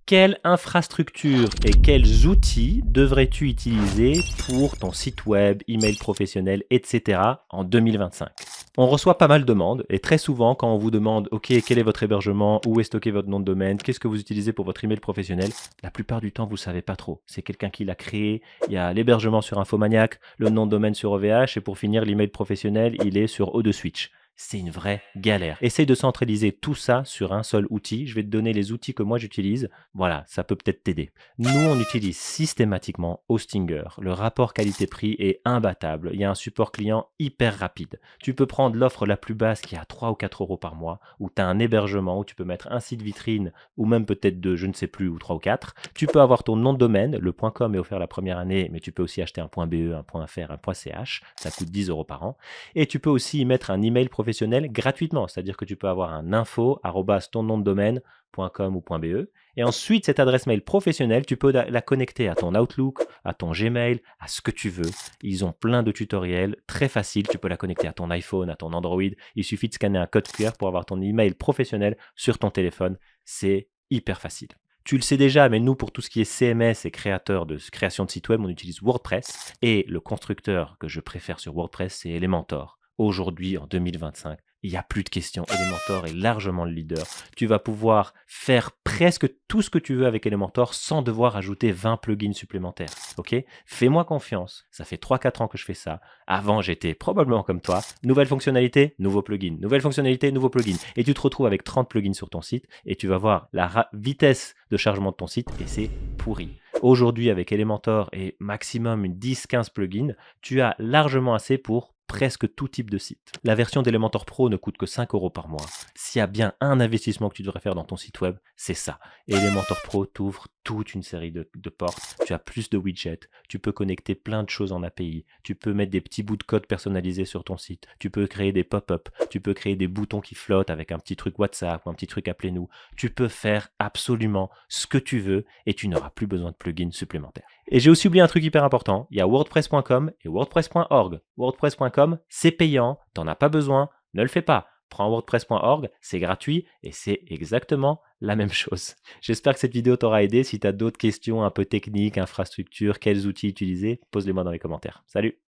Quelle infrastructure et quels outils devrais-tu utiliser pour ton site web, email professionnel, etc. en 2025? On reçoit pas mal de demandes et très souvent quand on vous demande OK, quel est votre hébergement, où est stocké votre nom de domaine, qu'est-ce que vous utilisez pour votre email professionnel, la plupart du temps vous savez pas trop. C'est quelqu'un qui l'a créé, il y a l'hébergement sur Infomaniac, le nom de domaine sur OVH et pour finir l'email professionnel, il est sur O2Switch. C'est une vraie galère. Essaye de centraliser tout ça sur un seul outil. Je vais te donner les outils que moi j'utilise. Voilà, ça peut peut-être t'aider. Nous, on utilise systématiquement Hostinger. Le rapport qualité-prix est imbattable. Il y a un support client hyper rapide. Tu peux prendre l'offre la plus basse qui est à 3 ou 4 euros par mois, où tu as un hébergement, où tu peux mettre un site vitrine, ou même peut-être deux, je ne sais plus, ou 3 ou 4. Tu peux avoir ton nom de domaine. Le .com est offert la première année, mais tu peux aussi acheter un .be, un .fr, un .ch. Ça coûte 10 euros par an. Et tu peux aussi y mettre un email professionnel gratuitement. C'est-à-dire que tu peux avoir un info@tonnomdedomaine.com ou .be. Et ensuite, cette adresse mail professionnelle, tu peux la connecter à ton Outlook, à ton Gmail, à ce que tu veux. Ils ont plein de tutoriels très faciles. Tu peux la connecter à ton iPhone, à ton Android. Il suffit de scanner un code QR pour avoir ton email professionnel sur ton téléphone. C'est hyper facile. Tu le sais déjà, mais nous, pour tout ce qui est CMS et créateur de création de site web, on utilise WordPress. Et le constructeur que je préfère sur WordPress, c'est Elementor. Aujourd'hui, en 2025, il n'y a plus de questions. Elementor est largement le leader. Tu vas pouvoir faire presque tout ce que tu veux avec Elementor sans devoir ajouter 20 plugins supplémentaires. Ok? Fais-moi confiance. Ça fait 3-4 ans que je fais ça. Avant, j'étais probablement comme toi. Nouvelle fonctionnalité, nouveau plugin. Nouvelle fonctionnalité, nouveau plugin. Et tu te retrouves avec 30 plugins sur ton site et tu vas voir la vitesse de chargement de ton site et c'est pourri. Aujourd'hui, avec Elementor et maximum une 10-15 plugins, tu as largement assez pour presque tout type de site. La version d'Elementor Pro ne coûte que 5 euros par mois. S'il y a bien un investissement que tu devrais faire dans ton site web, c'est ça. Elementor Pro t'ouvre toute une série de portes. Tu as plus de widgets. Tu peux connecter plein de choses en API. Tu peux mettre des petits bouts de code personnalisés sur ton site. Tu peux créer des pop-up. Tu peux créer des boutons qui flottent avec un petit truc WhatsApp ou un petit truc appelez-nous. Tu peux faire absolument ce que tu veux et tu n'auras plus besoin de plugins supplémentaires. Et j'ai aussi oublié un truc hyper important. Il y a WordPress.com et WordPress.org. WordPress.com, c'est payant. T'en as pas besoin. Ne le fais pas. Prends WordPress.org, c'est gratuit et c'est exactement la même chose. J'espère que cette vidéo t'aura aidé. Si tu as d'autres questions un peu techniques, infrastructure, quels outils utiliser, pose-les-moi dans les commentaires. Salut!